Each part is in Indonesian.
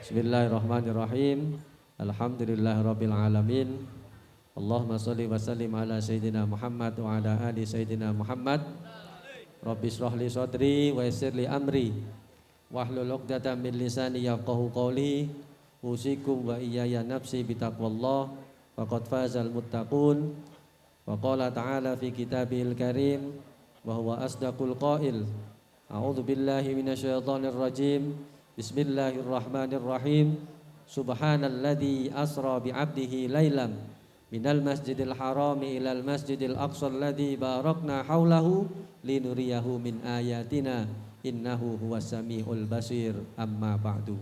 Bismillahirrahmanirrahim. Alhamdulillahirabbil alamin. Allahumma shalli wa sallim ala sayyidina Muhammad wa ala ali sayyidina Muhammad. Rabbi shrah li sadri wa yassir li amri wahlul 'uqdatam min lisani yafqahu qawli. Usikum wa iyaya nafsi bitaqwallah. Faqad fazal muttaqun. Wa qala ta'ala fi kitabihil karim wa huwa asdaqul qail. A'udzu billahi minasyaitonir rajim. Bismillahirrahmanirrahim. Subhanalladzi asra bi'abdihi lailam minal masjidil harami ilal masjidil aqsa alladzi barakna haulahu linuriyahu min ayatina innahu huwas samiul basir. Amma ba'du.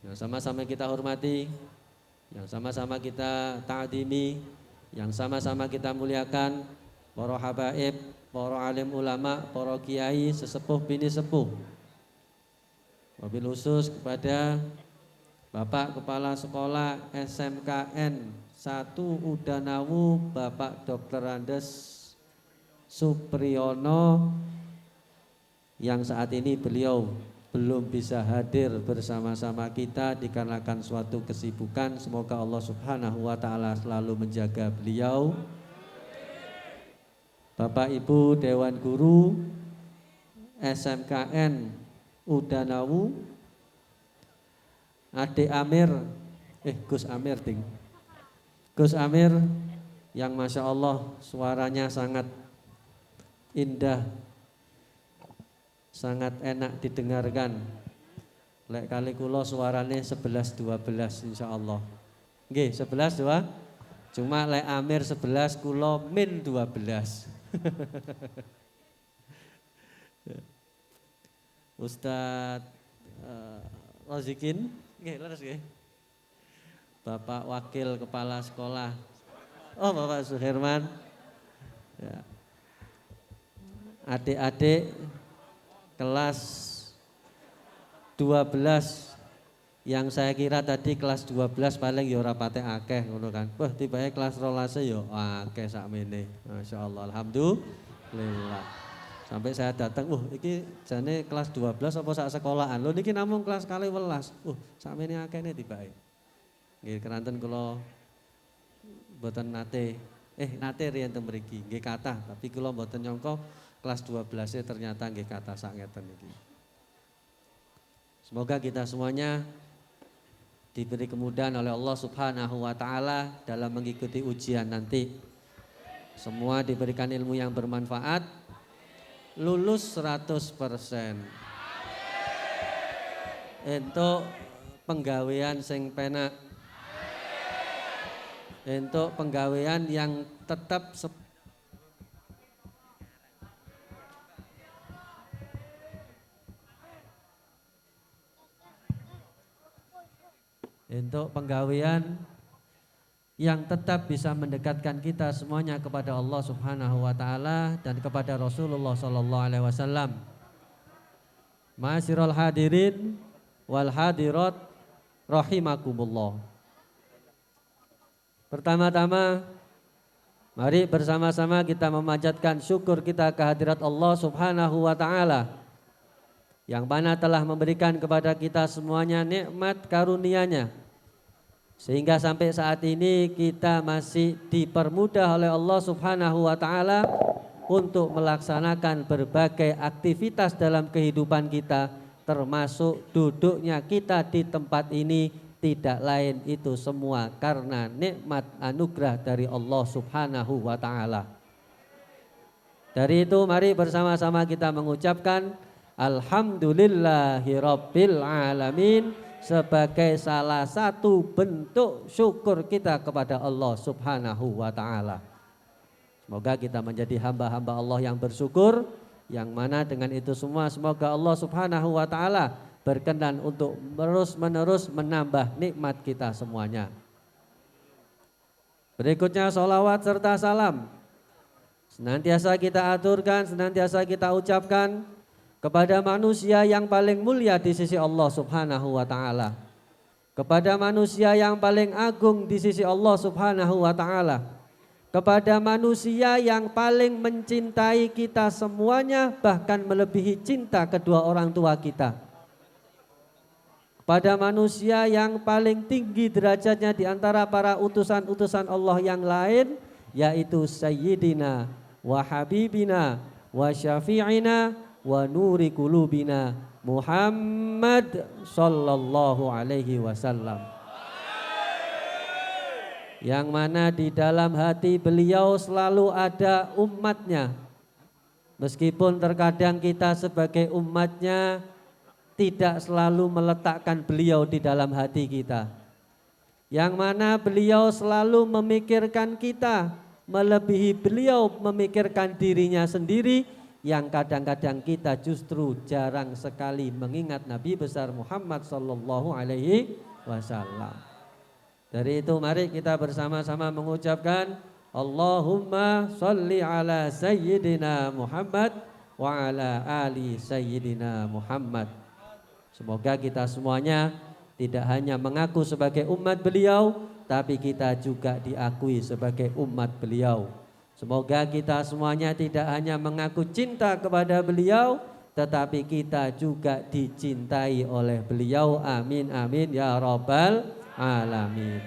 Yang sama-sama kita hormati, yang sama-sama kita ta'dimi, yang sama-sama kita muliakan para habaib, para alim ulama, para kiai, sesepuh bini sepuh. Wabil khusus kepada Bapak Kepala Sekolah SMKN 1 Udanawu, Bapak Dr. Andes Supriyono, yang saat ini beliau belum bisa hadir bersama-sama kita dikarenakan suatu kesibukan. Semoga Allah Subhanahu wa ta'ala selalu menjaga beliau. Bapak Ibu Dewan Guru SMKN Udanawu, Adik Amir, Gus Amir ding. Gus Amir yang Masya Allah suaranya sangat indah, sangat enak didengarkan. Lek kali kula suarane 11-12 insyaallah. Nggih, 11-2. Cuma lek Amir 11 kula min 12. Ustadz Rozikin, nggih, leres nggih. Bapak Wakil Kepala Sekolah. Oh, Bapak Suherman. Ya. Adik-adik kelas 12 yang saya kira tadi kelas 12 paling ya ora patek akeh ngono kan. Wah, tibae kelas 12 ya akeh sakmene. Masyaallah, alhamdulillah. Sampai saya datang, iki jane kelas 12 apa sak sekolahan. Lho niki namung kelas kali 11. Sakmene akehne tibae. Nggih, keranten kula mboten nate riyen teng mriki. Nggih kathah, tapi kula mboten nyangka kelas 12 ternyata nggih kathah sak ngeten iki. Semoga kita semuanya diberi kemudahan oleh Allah Subhanahu wa ta'ala dalam mengikuti ujian nanti. Semua diberikan ilmu yang bermanfaat, lulus 100%. Entuk penggawean sing penak. Entuk penggawean yang tetap untuk penggawean yang tetap bisa mendekatkan kita semuanya kepada Allah Subhanahu wa ta'ala dan kepada Rasulullah sallallahu alaihi wasallam. Ma'asyiral hadirin wal hadirat rahimakumullah. Pertama-tama mari bersama-sama kita memanjatkan syukur kita kehadirat Allah Subhanahu wa ta'ala yang mana telah memberikan kepada kita semuanya nikmat karunia-Nya, sehingga sampai saat ini kita masih dipermudah oleh Allah Subhanahu wa ta'ala untuk melaksanakan berbagai aktivitas dalam kehidupan kita, termasuk duduknya kita di tempat ini. Tidak lain itu semua karena nikmat anugerah dari Allah Subhanahu wa ta'ala. Dari itu mari bersama-sama kita mengucapkan Alhamdulillahirabbil alamin sebagai salah satu bentuk syukur kita kepada Allah Subhanahu wa ta'ala. Semoga kita menjadi hamba-hamba Allah yang bersyukur, yang mana dengan itu semua semoga Allah Subhanahu wa ta'ala berkenan untuk terus-menerus menambah nikmat kita semuanya. Berikutnya sholawat serta salam senantiasa kita aturkan, senantiasa kita ucapkan kepada manusia yang paling mulia di sisi Allah Subhanahu wa ta'ala, kepada manusia yang paling agung di sisi Allah Subhanahu wa ta'ala, kepada manusia yang paling mencintai kita semuanya, bahkan melebihi cinta kedua orang tua kita, kepada manusia yang paling tinggi derajatnya di antara para utusan-utusan Allah yang lain, yaitu Sayyidina wa Habibina wa Syafi'ina wa Nuri Qulubina Muhammad sallallahu alaihi wasallam, yang mana di dalam hati beliau selalu ada umatnya. Meskipun terkadang kita sebagai umatnya tidak selalu meletakkan beliau di dalam hati kita, yang mana beliau selalu memikirkan kita, melebihi beliau memikirkan dirinya sendiri, yang kadang-kadang kita justru jarang sekali mengingat Nabi besar Muhammad sallallahu alaihi wasallam. Dari itu mari kita bersama-sama mengucapkan Allahumma sholli ala Sayyidina Muhammad wa ala ali Sayyidina Muhammad. Semoga kita semuanya tidak hanya mengaku sebagai umat beliau, tapi kita juga diakui sebagai umat beliau. Semoga kita semuanya tidak hanya mengaku cinta kepada beliau, tetapi kita juga dicintai oleh beliau. Amin amin ya rabbal alamin.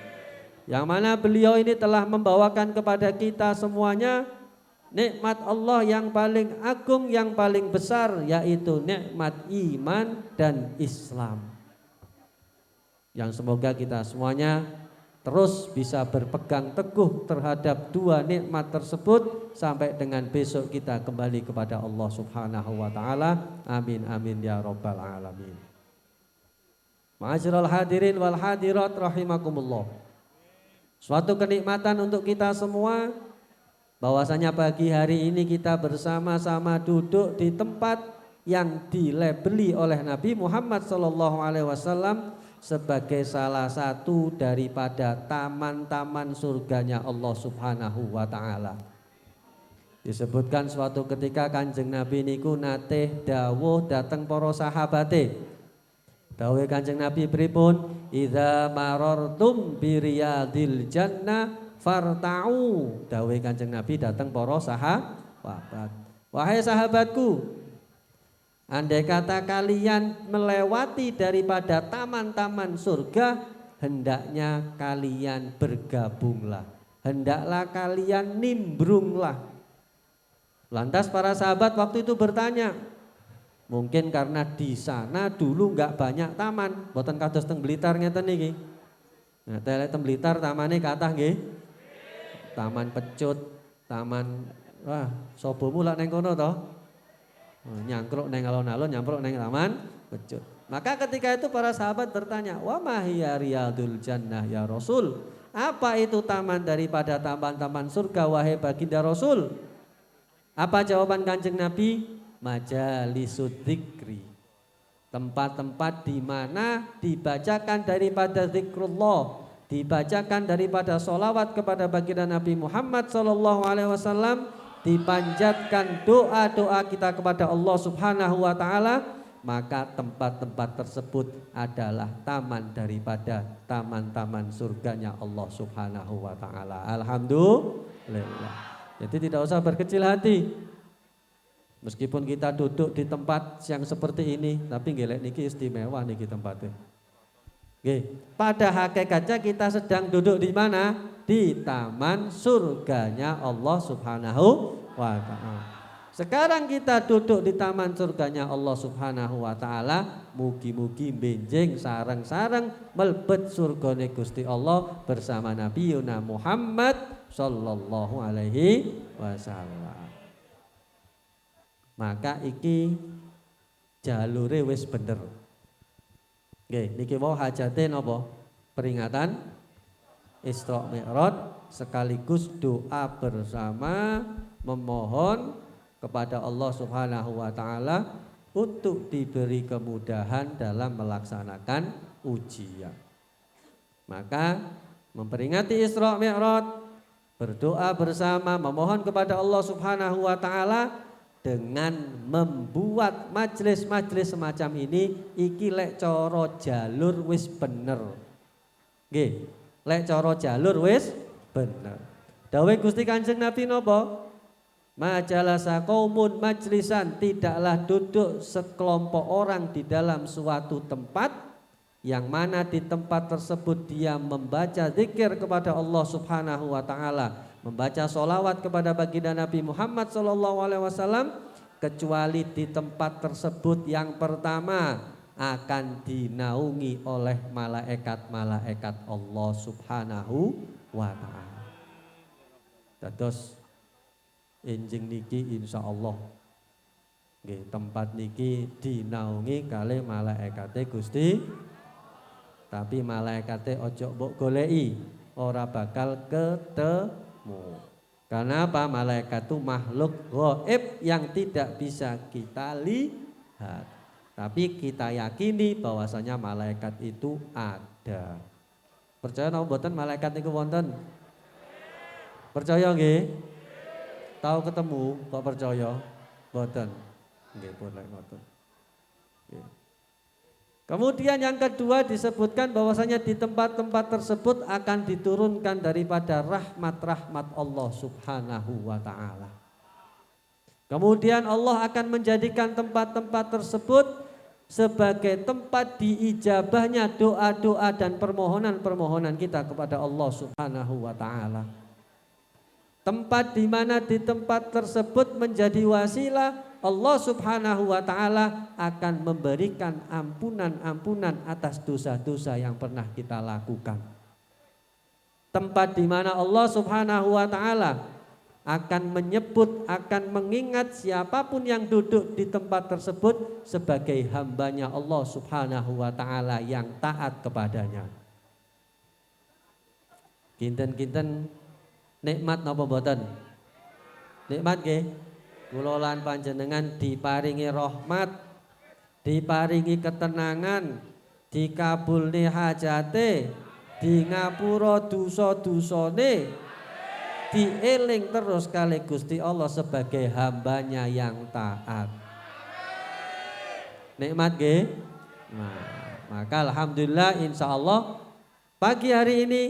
Yang mana beliau ini telah membawakan kepada kita semuanya nikmat Allah yang paling agung, yang paling besar, yaitu nikmat iman dan Islam. Yang semoga kita semuanya terus bisa berpegang teguh terhadap dua nikmat tersebut sampai dengan besok kita kembali kepada Allah Subhanahu wa taala. Amin amin ya rabbal alamin. Ma'asyiral hadirin wal hadirat rahimakumullah. Suatu kenikmatan untuk kita semua bahwasanya pagi hari ini kita bersama-sama duduk di tempat yang dilabeli oleh Nabi Muhammad SAW sebagai salah satu daripada taman-taman surganya Allah Subhanahu wa taala. Disebutkan suatu ketika Kanjeng Nabi niku nate dawuh dateng para sahabate. Dawuh Kanjeng Nabi pripun? Idza marartum bi riyadil jannah farta'u. Dawuh Kanjeng Nabi dateng para sahabat. Wahai sahabatku, andai kata kalian melewati daripada taman-taman surga, hendaknya kalian bergabunglah, hendaklah kalian nimbrunglah. Lantas para sahabat waktu itu bertanya, mungkin karena di sana dulu enggak banyak taman, boten kados teng Blitar ngeten niki. Nah, teng Blitar tamane kathah nggih. Taman Pecut, taman sapa mula neng kono to? Nyangkruk neng alun-alun, nyampruk neng taman Pecut. Maka ketika itu para sahabat bertanya, wa mahiya riyadul jannah ya Rasul? Apa itu taman daripada taman-taman surga wahai baginda Rasul? Apa jawaban Kanjeng Nabi? Majalisud dzikri. Tempat-tempat di mana dibacakan daripada zikrullah, dibacakan daripada sholawat kepada baginda Nabi Muhammad SAW, dipanjatkan doa-doa kita kepada Allah Subhanahu wa taala, maka tempat-tempat tersebut adalah taman daripada taman-taman surganya Allah Subhanahu wa taala. Alhamdulillah. Jadi tidak usah berkecil hati. Meskipun kita duduk di tempat yang seperti ini, tapi ngelek niki istimewa niki tempatnya. Oke, pada hakikatnya kita sedang duduk di mana? Di taman surganya Allah Subhanahu wa taala. Sekarang kita duduk di taman surganya Allah Subhanahu wa taala, mugi-mugi benjing sareng-sareng melebet surgane Gusti Allah bersama Nabi Yuna Muhammad sallallahu alaihi wasallam. Maka iki jalure wis bener. Nggih, niki wau hajate napa? Peringatan Isra Mi'raj sekaligus doa bersama memohon kepada Allah Subhanahu wa taala untuk diberi kemudahan dalam melaksanakan ujian. Maka memperingati Isra Mi'raj, berdoa bersama memohon kepada Allah Subhanahu wa taala dengan membuat majelis-majelis semacam ini iki lek cara jalur wis bener. Nggih, lek cara jalur wis bener. Dawuh Gusti Kanjeng Nabi napa? Majalasa qaumun majlisan, tidaklah duduk sekelompok orang di dalam suatu tempat yang mana di tempat tersebut dia membaca zikir kepada Allah Subhanahu wa taala, membaca sholawat kepada baginda Nabi Muhammad sallallahu alaihi wasallam, kecuali di tempat tersebut yang pertama akan dinaungi oleh malaikat-malaikat Allah Subhanahu wa taala. Dados enjing niki insyaallah nggih tempat niki dinaungi kalih malaikate Gusti, tapi malaikate ojo mbok goleki, ora bakal ketemu. Karena apa? Malaikat itu makhluk gaib yang tidak bisa kita lihat. Tapi kita yakini bahwasanya malaikat itu ada. Percaya napa mboten malaikat niku wonten? Percaya nggih? Tahu ketemu kok percaya? Mboten. Nggih pun lek ngoten. Nggih. Kemudian yang kedua disebutkan bahwasanya di tempat-tempat tersebut akan diturunkan daripada rahmat-rahmat Allah Subhanahu wa taala. Kemudian Allah akan menjadikan tempat-tempat tersebut sebagai tempat diijabahnya doa-doa dan permohonan-permohonan kita kepada Allah Subhanahu wa taala. Tempat di mana di tempat tersebut menjadi wasilah Allah Subhanahu wa taala akan memberikan ampunan-ampunan atas dosa-dosa yang pernah kita lakukan. Tempat di mana Allah Subhanahu wa taala akan menyebut, akan mengingat siapapun yang duduk di tempat tersebut sebagai hambanya Allah Subhanahu wa ta'ala yang taat kepadanya. Kinten-kinten nikmat napa mboten? Nikmat nggih. Kula lan panjenengan diparingi rahmat, diparingi ketenangan, dikabulne hajate, di ngapura dosa-dosane, dieling terus kali Gusti Allah sebagai hambanya yang taat. Nikmat nggih. Nah, maka alhamdulillah insyaallah pagi hari ini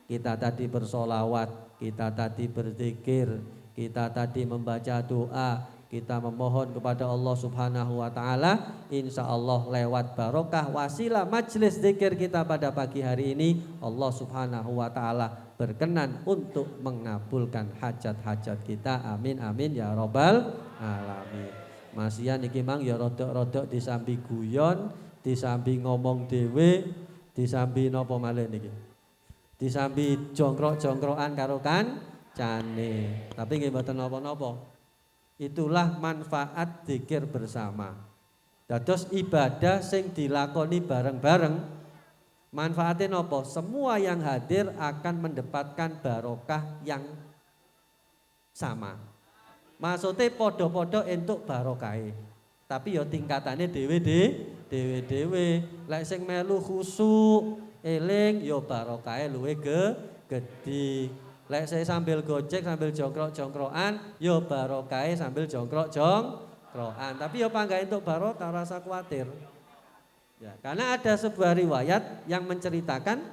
kita tadi bersolawat, kita tadi berzikir, kita tadi membaca doa, kita memohon kepada Allah Subhanahu wa taala, insyaallah lewat barokah wasilah majelis zikir kita pada pagi hari ini Allah Subhanahu wa taala berkenan untuk mengabulkan hajat-hajat kita. Amin amin ya robbal alamin. Masihan iki mang ya rodok-rodok disambi guyon, disambi ngomong dhewe, disambi napa malih niki. Disambi jongkrok-jongkrokan karo kancane. Tapi nggih mboten napa-napa. Itulah manfaat zikir bersama. Dados ibadah sing dilakoni bareng-bareng manfaatnya nopo? Semua yang hadir akan mendapatkan barokah yang sama. Maksudnya podo-podo entuk barokahe. Tapi ya tingkatannya dewe-dewe. Lek sing melu khusuk, eling ya barokahe luwe gedhi. Lek saya sambil gojek sambil jongkrok-jongkrokan ya barokahe sambil jongkrok-jongkrokan. Tapi ya pangga entuk barokah, rasa kuatir. Ya, karena ada sebuah riwayat yang menceritakan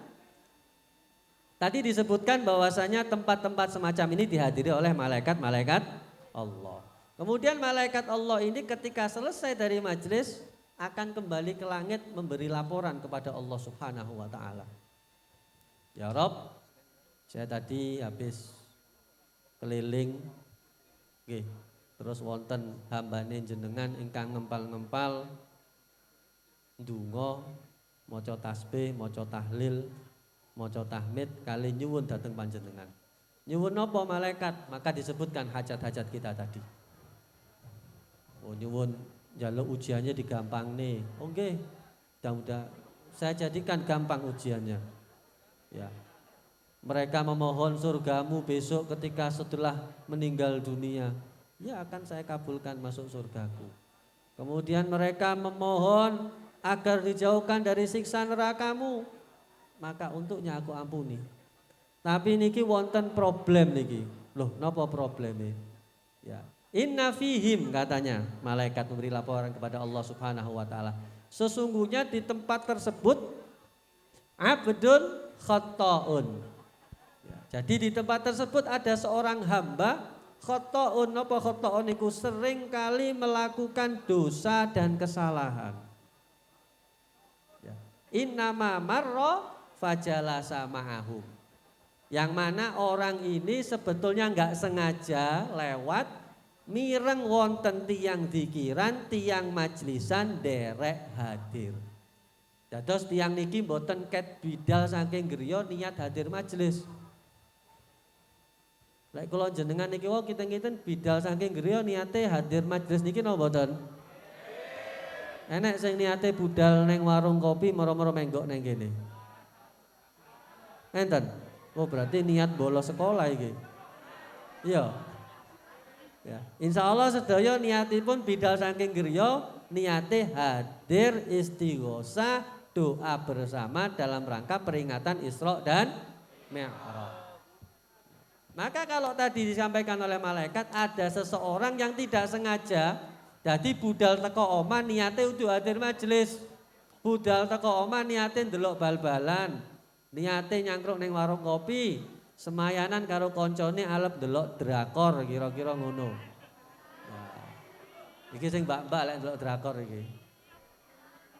tadi disebutkan bahwasanya tempat-tempat semacam ini dihadiri oleh malaikat-malaikat Allah. Kemudian malaikat Allah ini ketika selesai dari majelis akan kembali ke langit memberi laporan kepada Allah Subhanahu wa taala. Ya Rob, saya tadi habis keliling nggih, terus wonten hambane jenengan ingkang ngempal-ngempal ndonga, maca tasbih, maca tahlil, maca tahmid kali nyuwun dhateng panjenengan. Nyuwun napa malaikat? Maka disebutkan hajat-hajat kita tadi. Oh nyuwun njaluk ujiannya digampangne. Oh nggih. Mudah-mudahan saya jadikan gampang ujiannya. Ya. Mereka memohon surgamu besok ketika setelah meninggal dunia. Ya akan saya kabulkan masuk surgaku. Kemudian mereka memohon agar dijauhkan dari siksa nerakamu, maka untuknya aku ampuni. Tapi niki wonten problem niki. Loh, napa probleme? Ya. Inna fihim katanya, malaikat memberi laporan kepada Allah Subhanahu wa taala. Sesungguhnya di tempat tersebut abdun khata'un. Ya, jadi di tempat tersebut ada seorang hamba khata'un. Napa khata'un niku sering kali melakukan dosa dan kesalahan. innama marra fajalasa ma'ahum. Yang mana orang ini sebetulnya enggak sengaja lewat mireng wonten tiang dzikiran, tiang majlisan derek hadir. Dados tiang niki mboten ket bidal saking griya niat hadir majelis. Lek kula jenengan niki wae kinten-kinten bidal saking griya niate hadir majelis niki napa mboten? Enek sing niate budal neng warung kopi moro-moro menggok neng kene. Enten. Oh berarti niat bolos sekolah iki. Iya. Ya, insya Allah sedaya niatipun bidal saking griya niate hadir istighosah doa bersama dalam rangka peringatan Isra dan Mi'raj. Maka kalau tadi disampaikan oleh malaikat ada seseorang yang tidak sengaja jadi budal teko omah niate untuk hadir majelis. Budal teko omah niate ndelok bal-balan. Niate nyangkruk ning warung kopi, semayanan karo koncone alep ndelok drakor kira-kira ngono. Nah, iki sing mbak-mbak lek ndelok drakor iki.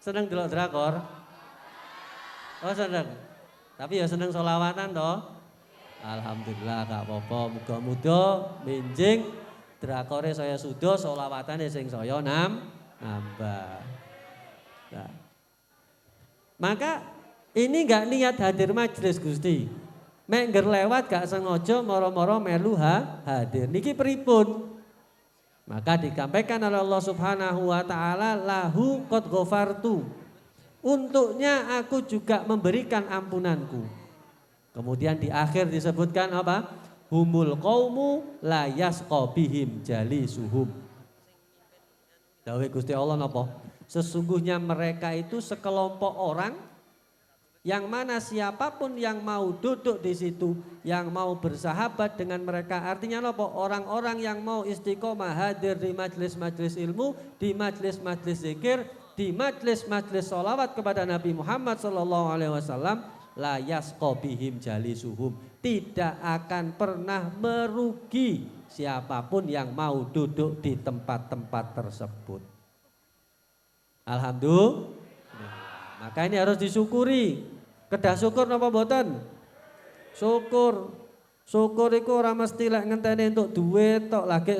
Seneng ndelok drakor? Oh seneng. Tapi ya seneng selawatan toh. Alhamdulillah gak apa-apa, muga-muga benjing drakore saya sudah selawatane sing saya nambah. Nah. Maka ini enggak niat hadir majelis Gusti. Mek ngger lewat gak sengaja moro-moro melu hadir. Niki pripun? Maka disampaikan oleh Allah Subhanahu wa taala lahu qad ghafartu. Untuknya aku juga memberikan ampunanku. Kemudian di akhir disebutkan apa? Humul qaumu la yasqa bihim jalisuhum. Dawuh Gusti Allah napa? Sesungguhnya mereka itu sekelompok orang yang mana siapapun yang mau duduk di situ, yang mau bersahabat dengan mereka, artinya apa? Orang-orang yang mau istiqomah hadir di majelis-majelis ilmu, di majelis-majelis zikir, di majelis-majelis sholawat kepada Nabi Muhammad SAW, la yasqa bihim jalisuhum, tidak akan pernah merugi siapapun yang mau duduk di tempat-tempat tersebut. Alhamdulillah. Maka ini harus disyukuri. Kedah syukur napa mboten? Syukur. Syukur iku ora mesti lek ngenteni entuk duit tok lagi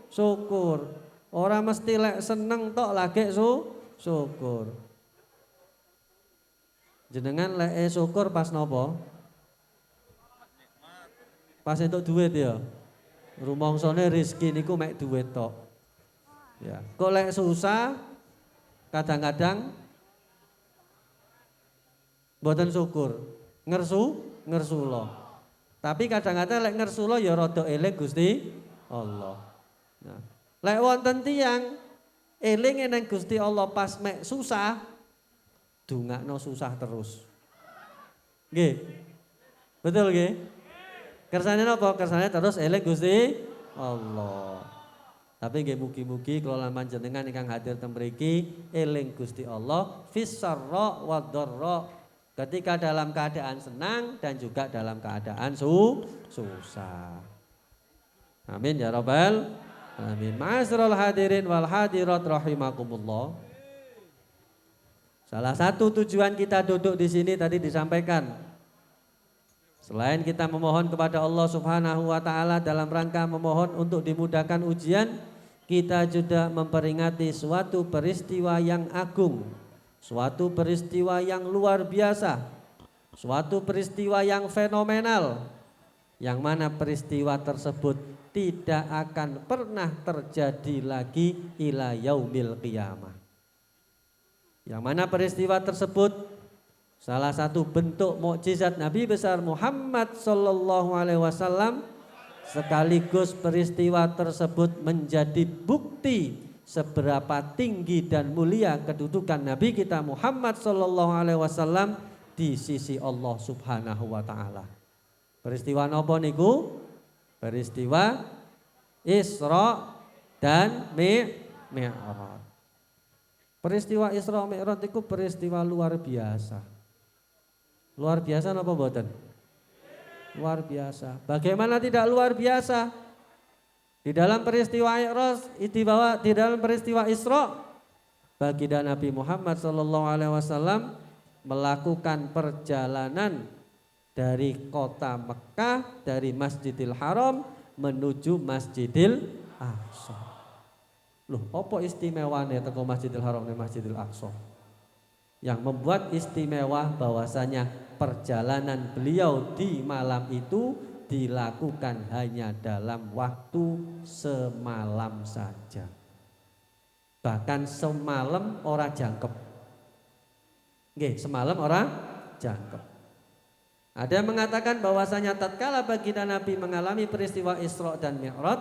syukur. Ora mesti lek seneng tok lagi syukur. Jenengan lek syukur pas napa? Pas entuk duit ya. Rumangsane rezeki niku mek duit tok. Ya. Kok lek susah kadang-kadang mboten syukur, ngersulo. Tapi kadang-kadang lek ngersulo ya rada eling Gusti Allah. Nah, lek wonten tiyang eling nang Gusti Allah pas mek susah, dongakno susah terus. Nggih. Betul nggih? Kersane napa? Kersane terus eling Gusti Allah. Tapi nggih mugi-mugi kula lan panjenengan ingkang hadir teng mriki eling Gusti Allah fis sarra wa dharra. Ketika dalam keadaan senang dan juga dalam keadaan susah. Amin ya rabbal alamin. Ma'asyiral hadirin wal hadirat rahimakumullah. Salah satu tujuan kita duduk di sini tadi disampaikan. Selain kita memohon kepada Allah Subhanahu wa taala dalam rangka memohon untuk dimudahkan ujian, kita juga memperingati suatu peristiwa yang agung. Suatu peristiwa yang luar biasa, suatu peristiwa yang fenomenal, yang mana peristiwa tersebut tidak akan pernah terjadi lagi ila yaumil qiyamah. Yang mana peristiwa tersebut salah satu bentuk mukjizat Nabi besar Muhammad sallallahu alaihi wasallam, sekaligus peristiwa tersebut menjadi bukti seberapa tinggi dan mulia kedudukan Nabi kita Muhammad sallallahu alaihi wasallam di sisi Allah Subhanahu wa taala. Peristiwa napa niku? Peristiwa Isra dan Mi'raj. Peristiwa Isra Mi'raj itu peristiwa luar biasa. Luar biasa napa mboten? Luar biasa. Bagaimana tidak luar biasa? Di dalam peristiwa di dalam peristiwa Isra, baginda Nabi Muhammad sallallahu alaihi wasallam melakukan perjalanan dari kota Mekah, dari Masjidil Haram menuju Masjidil Aqsa. Loh, apa istimewanya teko Masjidil Haram dan Masjidil Aqsa? Yang membuat istimewa bahwasanya perjalanan beliau di malam itu dilakukan hanya dalam waktu semalam saja. Bahkan semalam ora jangkep. Nggih, semalam ora jangkep. Ada yang mengatakan bahwasanya tatkala baginda Nabi mengalami peristiwa Isra dan Mi'raj,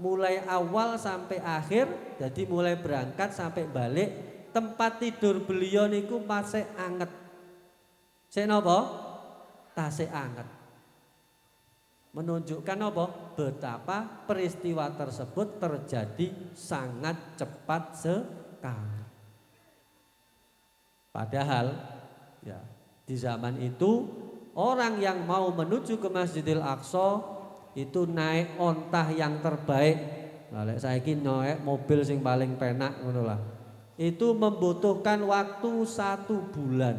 mulai awal sampai akhir, jadi mulai berangkat sampai balik, tempat tidur beliau niku masih anget. Sik napa? Tasih anget. Menunjukkan apa? Betapa peristiwa tersebut terjadi sangat cepat sekali. Padahal ya, di zaman itu orang yang mau menuju ke Masjidil Aqsa itu naik ontah yang terbaik. Nah, lek saiki naik mobil sing paling penak ngono lah. Itu membutuhkan waktu 1 bulan.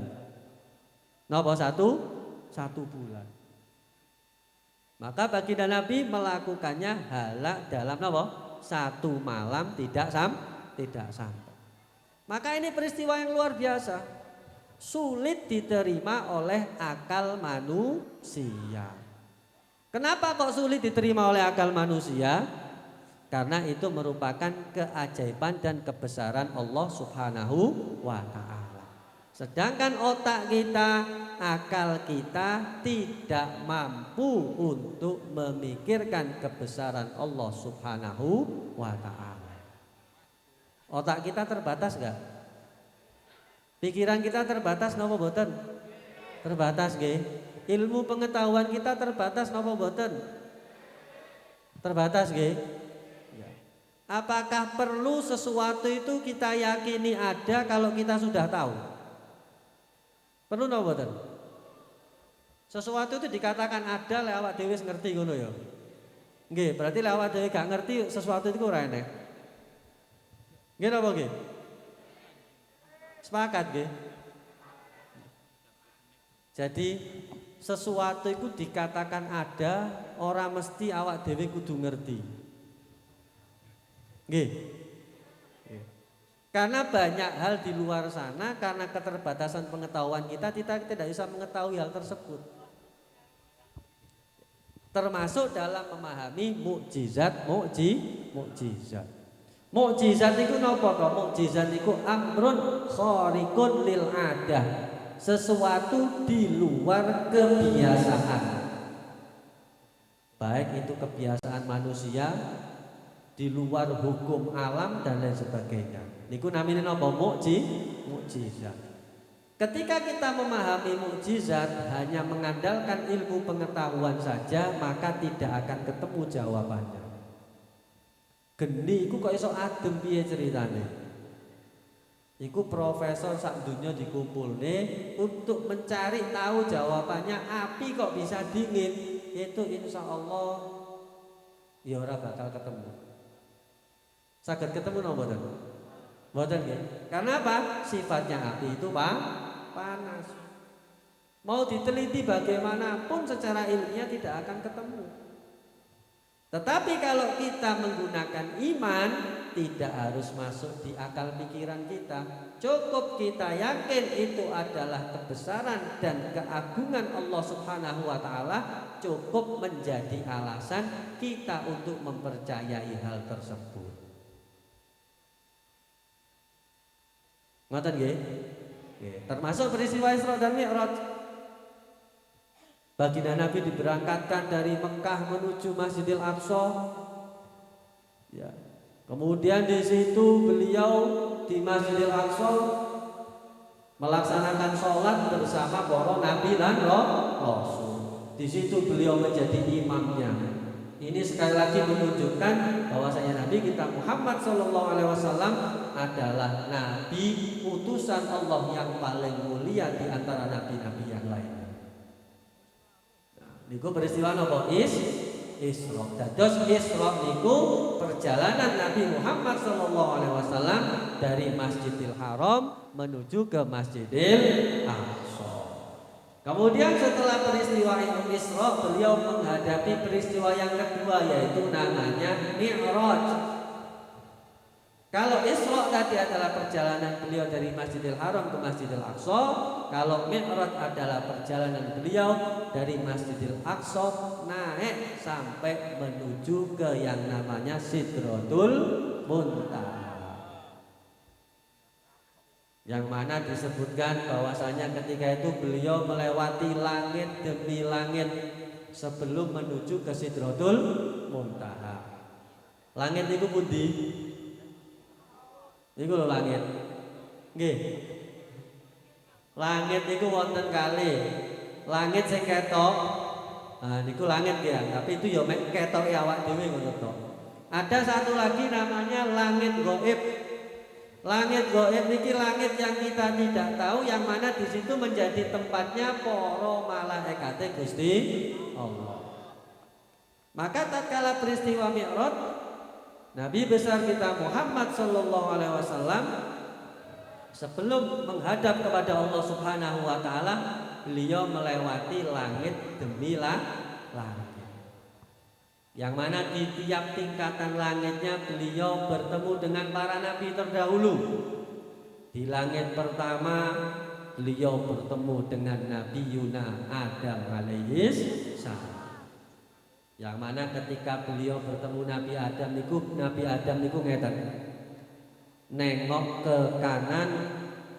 Napa 1 bulan. Maka baginda Nabi melakukannya halak dalam napa? 1 malam tidak sampai. Maka ini peristiwa yang luar biasa. Sulit diterima oleh akal manusia. Kenapa kok sulit diterima oleh akal manusia? Karena itu merupakan keajaiban dan kebesaran Allah Subhanahu wa ta'ala. Sedangkan otak kita, akal kita tidak mampu untuk memikirkan kebesaran Allah Subhanahu wa ta'ala. Otak kita terbatas enggak? Pikiran kita terbatas napa mboten? Terbatas nggih. Ilmu pengetahuan kita terbatas napa mboten? Terbatas nggih. Apakah perlu sesuatu itu kita yakini ada kalau kita sudah tahu? Perlu napa mboten? Sesuatu itu dikatakan ada lek awak dhewe wis ngerti ngono ya. Nggih, berarti lek awak dhewe gak ngerti sesuatu itu ora enek. Nggih napa nggih? Sepakat nggih? Jadi sesuatu itu dikatakan ada, ora mesti awak dhewe kudu ngerti. Nggih. Karena banyak hal di luar sana, karena keterbatasan pengetahuan kita tidak bisa mengetahui hal tersebut. Termasuk dalam memahami mukjizat. Mukjizat itu napa kok? Mukjizat itu amrun khariqun lil adah. Sesuatu di luar kebiasaan. Baik itu kebiasaan manusia, di luar hukum alam dan lain sebagainya. Niku namine napa? Mukjizat. Ketika kita memahami mukjizat hanya mengandalkan ilmu pengetahuan saja, maka tidak akan ketemu jawabannya. Geni iku kok iso adem piye ceritane? Iku profesor sak dunya dikumpulne untuk mencari tahu jawabannya, api kok bisa dingin. Itu insya Allah ya ora bakal ketemu. Saged ketemu napa mboten? Mboten nggih. Karena apa? Sifatnya api itu panas. Mau diteliti bagaimanapun secara ilmiah tidak akan ketemu. Tetapi kalau kita menggunakan iman, tidak harus masuk di akal pikiran kita. Cukup kita yakin itu adalah kebesaran dan keagungan Allah Subhanahu wa ta'ala, cukup menjadi alasan kita untuk mempercayai hal tersebut. Ngoten nggih? Termasuk peristiwa Isra dan Mi'raj. Baginda Nabi diberangkatkan dari Mekah menuju Masjidil Aqsa. Ya. Kemudian di situ beliau di Masjidil Aqsa melaksanakan sholat bersama para nabi dan rasul. Di situ beliau menjadi imamnya. Ini sekali lagi menunjukkan bahwasanya Nabi kita Muhammad SAW adalah nabi utusan Allah yang paling mulia di antara nabi-nabi yang lain. Niku peristiwa napa? Isra. Dados Isra niku perjalanan Nabi Muhammad sallallahu alaihi wasallam dari Masjidil Haram menuju ke Masjidil Aqsa. Kemudian setelah peristiwa Isra, beliau menghadapi peristiwa yang kedua, yaitu namanya Mi'raj. Kalau Isra tadi adalah perjalanan beliau dari Masjidil Haram ke Masjidil Aqsa, kalau Mi'raj adalah perjalanan beliau dari Masjidil Aqsa naik sampai menuju ke yang namanya Sidratul Muntaha. Yang mana disebutkan bahwasanya ketika itu beliau melewati langit demi langit sebelum menuju ke Sidratul Muntaha. Langit itu pundi? Iku lho langit. Nggih. Langit niku wonten kalih. Langit sing ketok. Nah niku langit ya, tapi itu ya mek ketoke awak dhewe ngono to. Ada satu lagi namanya langit gaib. Langit gaib niki langit yang kita tidak tahu, yang mana di situ menjadi tempatnya para malaikate Gusti Allah. Maka tatkala peristiwa Mi'raj, Nabi besar kita Muhammad sallallahu alaihi wasallam sebelum menghadap kepada Allah Subhanahu wa taala, beliau melewati langit demi langit. Yang mana di tiap tingkatan langitnya beliau bertemu dengan para nabi terdahulu. Di langit pertama beliau bertemu dengan Nabi Yuna Adam alaihis salam. Yang mana ketika beliau bertemu Nabi Adam niku ngeten. Nengok ke kanan,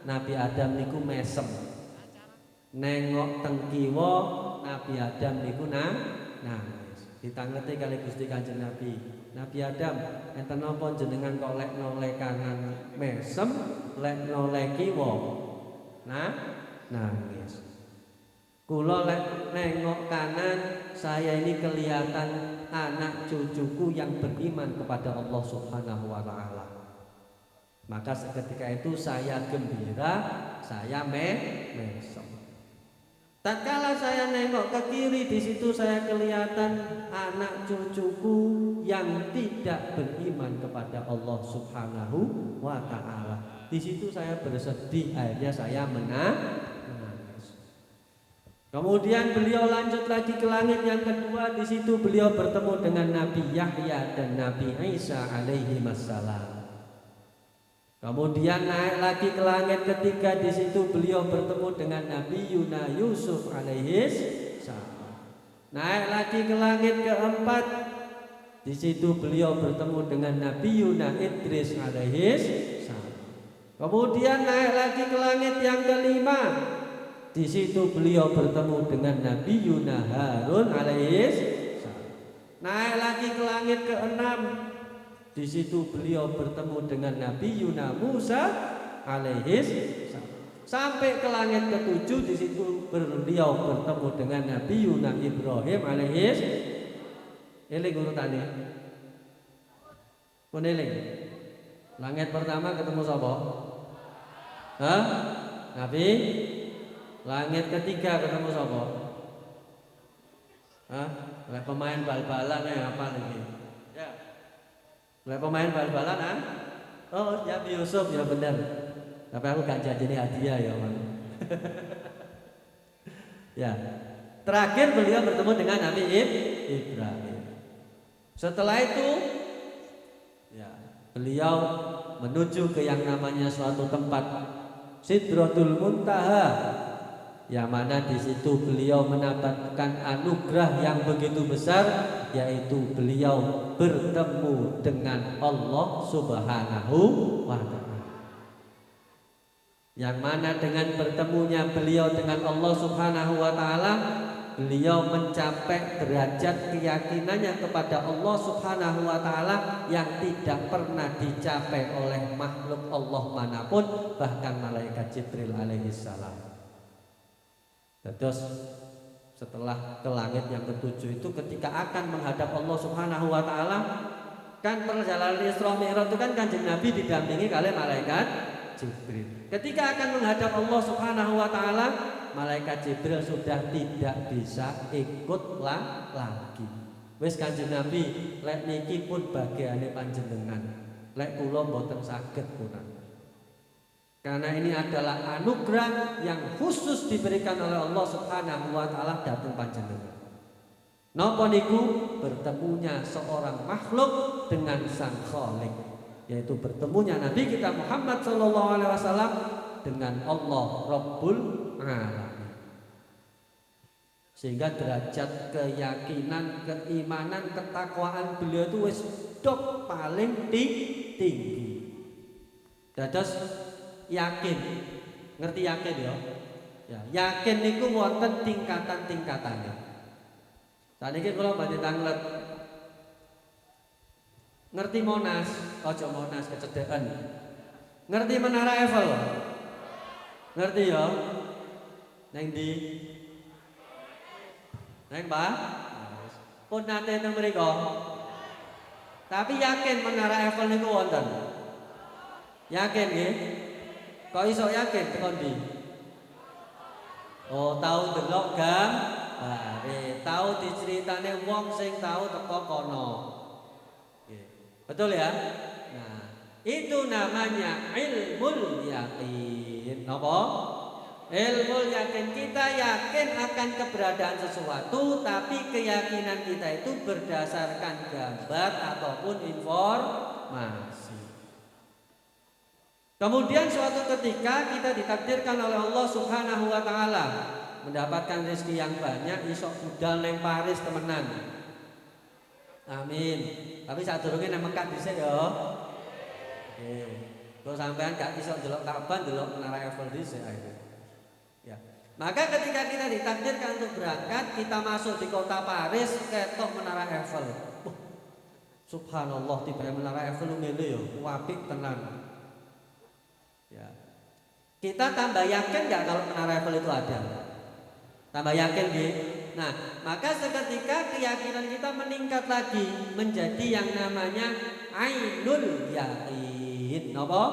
Nabi Adam niku mesem. Nengok teng kiwa, Nabi Adam niku nangis. Ditangeti kali Gusti Kanjeng Nabi. Nabi Adam, enten napa jenengan kok lek noleh kanan mesem, lek noleh kiwa nangis. Kula lek nengok kanan, saya ini kelihatan anak cucuku yang beriman kepada Allah Subhanahu wa taala. Maka seketika itu saya gembira, saya mesem. Tatkala saya nengok ke kiri, di situ saya kelihatan anak cucuku yang tidak beriman kepada Allah Subhanahu wa taala. Di situ saya bersedih, akhirnya saya menangis. Kemudian beliau lanjut lagi ke langit yang kedua, di situ beliau bertemu dengan Nabi Yahya dan Nabi Isa alaihi wassalam. Kemudian naik lagi ke langit ketiga, di situ beliau bertemu dengan Nabi Yusuf alaihis salam. Naik lagi ke langit keempat, di situ beliau bertemu dengan Nabi Idris alaihis salam. Kemudian naik lagi ke langit yang kelima, di situ beliau bertemu dengan Nabi Harun alaihis salam. Naik lagi ke langit keenam, di situ beliau bertemu dengan Nabi Musa alaihis salam. Sampai ke langit ketujuh, di situ beliau bertemu dengan Nabi Ibrahim alaihis. Eling urutane. Pun eling. Langit pertama ketemu sapa? Hah? Nabi. Langit ketiga ketemu sapa? Hah? Lek pemain bal-balan ya apa lagi? Ya. Lek pemain bal-balan oh ya Yusuf ya benar. Tapi aku gak janjini hadiah ya man. Ya. Terakhir beliau bertemu dengan Nabi Ibrahim. Setelah itu ya, beliau menuju ke yang namanya suatu tempat Sidratul Muntaha, yang mana di situ beliau mendapatkan anugerah yang begitu besar, yaitu beliau bertemu dengan Allah Subhanahu wa taala. Yang mana dengan bertemunya beliau dengan Allah Subhanahu wa taala, beliau mencapai derajat keyakinannya kepada Allah Subhanahu wa taala yang tidak pernah dicapai oleh makhluk Allah manapun, bahkan malaikat Jibril alaihi salam. Terus setelah ke langit yang ketujuh itu, ketika akan menghadap Allah Subhanahu wa taala, kan perjalanan Isra Mi'raj itu kan Kanjeng Nabi didampingi oleh malaikat Jibril. Ketika akan menghadap Allah Subhanahu wa taala, malaikat Jibril sudah tidak bisa ikut lagi. Wis Kanjeng Nabi, lek niki pun bagiane panjenengan. Lek kula mboten saged punan. Karena ini adalah anugerah yang khusus diberikan oleh Allah Subhanahu wa taala dhateng panjenengan. Napa niku? Bertemunya seorang makhluk dengan Sang Khalik, yaitu bertemunya Nabi kita Muhammad sallallahu alaihi wasallam dengan Allah Rabbul Alamin. Sehingga derajat keyakinan, keimanan, ketakwaan beliau itu wis dok paling tinggi. Dados yakin, ngerti yakin ya? Ya, yakin niku wonten tingkatan-tingkatannya. Saniki kula badhe tanglet. Ngerti Monas, aja Monas kecedeken. Ngerti Menara Eiffel? Ngerti ya? Neng ndi? Neng Pak? Pun nate teng mriku. Tapi yakin Menara Eiffel niku wonten? Yakin nggih? Kok iso yakin tekan ndi? Oh, tau delok gambare, tau diceritane wong sing tau teko kono. Betul ya? Nah, itu namanya ilmul yakin. Napa? Ilmul yakin, kita yakin akan keberadaan sesuatu, tapi keyakinan kita itu berdasarkan gambar ataupun informasi. Kemudian suatu ketika kita ditakdirkan oleh Allah Subhanahu wa taala mendapatkan rezeki yang banyak, isok budal neng Paris temenan. Amin. Tapi sadurunge nang Mekah dhisik ya. Nggih. Kok sampean gak iso delok Ka'bah, delok Menara Eiffel dhisik ae. Ya. Maka ketika kita ditakdirkan untuk berangkat, kita masuk di kota Paris, ketok Menara Eiffel. Subhanallah, tiba Menara Eiffel ngene ya, apik tenan. Ya. Kita tambah yakin nggak kalau Menara Eiffel itu ada? Tambah yakin nggih. Nah, maka seketika keyakinan kita meningkat lagi menjadi yang namanya ainul yakin. Napa?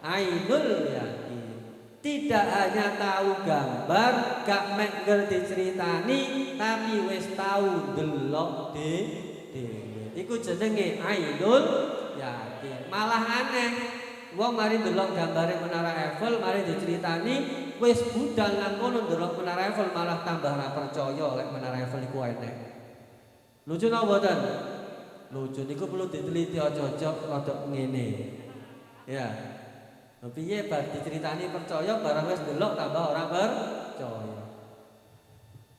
Ainul yakin. Tidak hanya tahu gambar, gak mek ngerti ceritani, tapi wis tahu delok dhewe. Iku jenenge ainul yakin. Malah aneh. Wong mari ndelok gambare Menara Eiffel, mari diceritani wis budal nang kono ndelok Menara Eiffel malah tambah ora percaya lek Menara Eiffel iku enek. Lucu napa mboten? Lucu niku perlu diteliti aja-aja rada ngene. Ya. Piye bar diceritani percaya barang wis ndelok tambah ora percaya.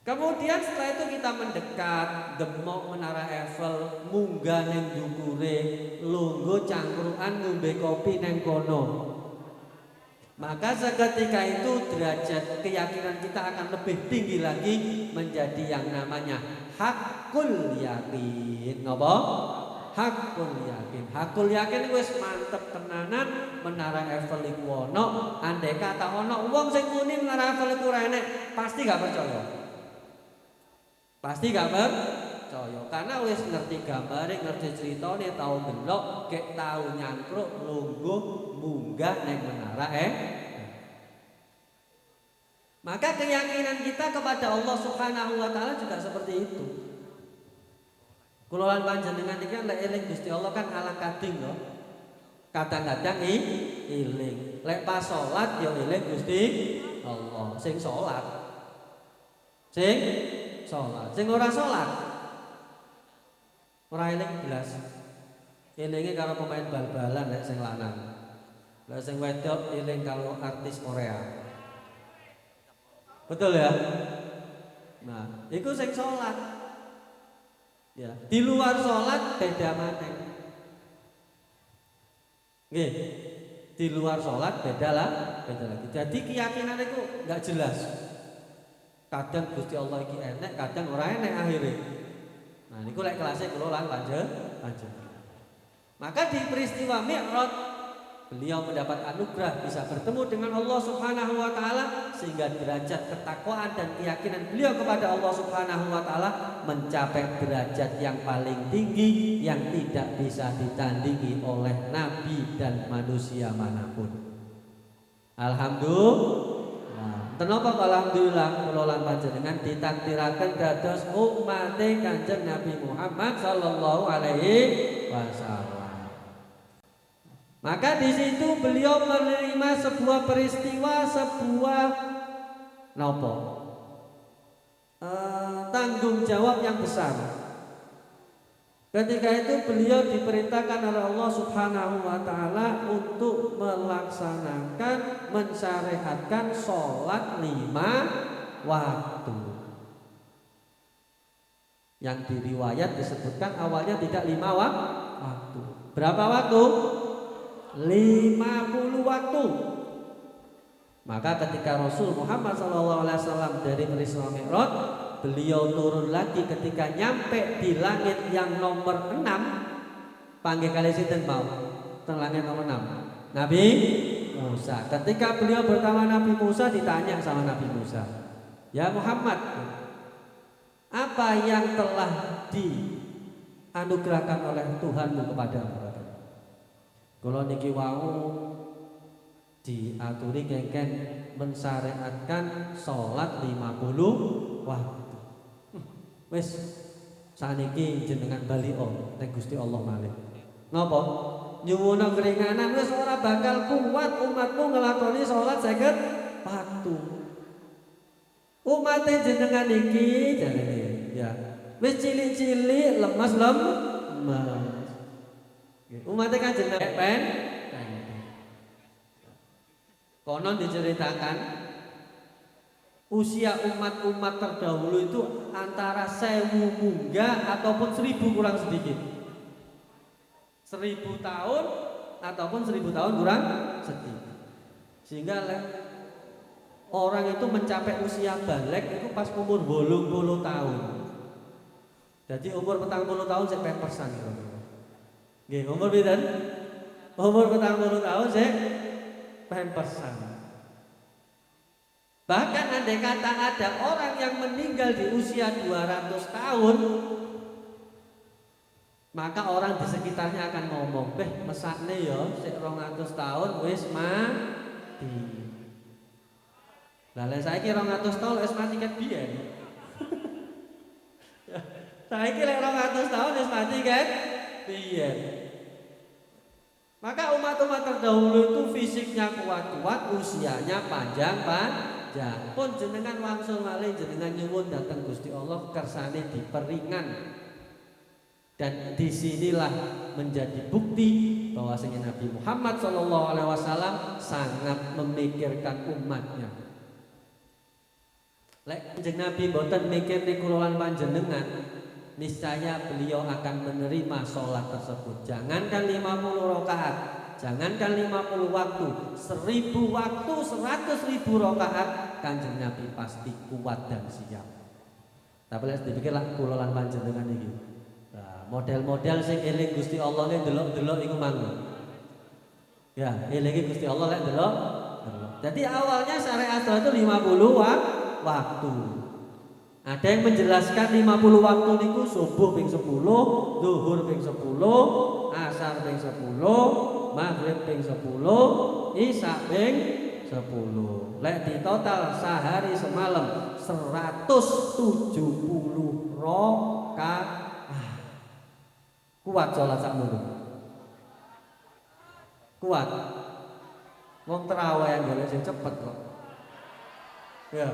Kemudian setelah itu kita mendekat, demok Menara Eiffel, munggah neng dukure, lungguh cangkruan ngombe kopi neng kono. Maka seketika itu derajat keyakinan kita akan lebih tinggi lagi menjadi yang namanya hakul yakin. Napa? Hakul yakin. Hakul yakin wis mantep tenanan Menara Eiffel iku ono, andai kata ono wong sing muni Menara Eiffel iku ora enek, pasti gak percaya. Pasti gak percaya karena wis ngerti gambare, ngerti ceritane, tau ndelok, kek tau nyangkruk, lungguh, munggah neng Menara Maka keyakinan kita kepada Allah Subhanahu wa taala juga seperti itu. Kula lan panjenengan iki lek eling Gusti Allah kan ala kading lho. Kadang-kadang eling. Lek pas salat ya eling Gusti Allah sing salat. Sing salat. Sing ora salat ora eling blas. Elinge karo pemain bal-balan nek sing lanang. Lah sing wedok eling karo artis Korea. Betul ya? Nah, iku sing salat. Ya, di luar salat beda maneh. Nggih. Di luar salat beda lagi. Jadi keyakinan itu enggak jelas. Kadang Gusti Allah iki enek, kadang ora enek akhire. Nah, niku lek kelasé kula lan panjenengan. Maka di peristiwa Mi'raj beliau mendapat anugerah bisa bertemu dengan Allah Subhanahu wa taala sehingga derajat ketakwaan dan keyakinan beliau kepada Allah Subhanahu wa taala mencapai derajat yang paling tinggi yang tidak bisa ditandingi oleh nabi dan manusia manapun. Alhamdulillah. Kenapa alhamdulillah kula lan panjenengan ditakdiraken dados umate Kanjeng Nabi Muhammad sallallahu alaihi wasallam. Maka di situ beliau menerima sebuah peristiwa, sebuah tanggung jawab yang besar. Ketika itu beliau diperintahkan oleh Allah Subhanahu wa taala untuk melaksanakan, mensyariatkan sholat 5 waktu. Yang di riwayat disebutkan awalnya tidak 5 waktu. Berapa waktu? 50 waktu. Maka ketika Rasul Muhammad SAW dari peristiwa Mi'raj, beliau turun lagi ketika nyampe di langit yang nomor 6. Panggil kali sinten mau? Teng langit nomor 6. Nabi Musa. Ketika beliau bersama Nabi Musa, ditanya sama Nabi Musa, "Ya Muhammad, apa yang telah dianugerahkan oleh Tuhanmu kepadamu?" Kalau niki wau diaturi kengken mensyariatkan sholat 50 waktu. Wis saniki jenengan balio ning Gusti Allah malih. Napa? Nyuwuna keringanan wis ora bakal kuat umatmu ngelakoni sholat 50 waktu. Umat jenengan iki jarene ya wis cilik-cilik lemes. Umat Kanjeng Nabi konon diceritakan usia umat-umat terdahulu itu antara 1000 munggah ataupun 1000 kurang sedikit. 1000 tahun ataupun 1000 tahun kurang sedikit. Sehingga orang itu mencapai usia balik itu pas umur 80 tahun. Jadi umur 40 tahun sik pempersan gitu. Nggih, umur pinten? Umur 40 tahun sik pempersan. Bahkan andai kata ada orang yang meninggal di usia 200 tahun, maka orang di sekitarnya akan ngomong, mesakne ya sik 200 tahun wis mati. Lah lek saiki 200 tahun wis mati ket biyen. Saiki lek 200 tahun wis mati ket biyen. Maka umat-umat terdahulu itu fisiknya kuat-kuat, usianya panjang-panjang. Pun jenengan wangsul malih jenengan nyuwun datang Gusti Allah kersane diperingan. Dan disinilah menjadi bukti bahwasanya Nabi Muhammad SAW sangat memikirkan umatnya. Lek jeneng Nabi mboten mikir kula lan panjenengan, niscaya beliau akan menerima sholat tersebut. Jangankan 50 rakaat, jangankan 50 waktu, 1000 waktu, 100.000 rakaat, Kanjeng Nabi pasti kuat dan siap. Tapi lek dipikirlah kula lan panjenengan iki. Nah, model-model sing eling Gusti Allah nek delok-delok iku mangga. Ya, eling Gusti Allah lek delok. Jadi awalnya syariat itu 50 waktu. Ada yang menjelaskan 50 waktu niku subuh ping 10, zuhur ping 10, asar ping 10, maghrib ping 10, isya ping 10. Lek di total sehari semalam 170 rakaat. Kuat sholat sakmono. Kuat. Wong terawih yang golek sing cepet kok. Ya.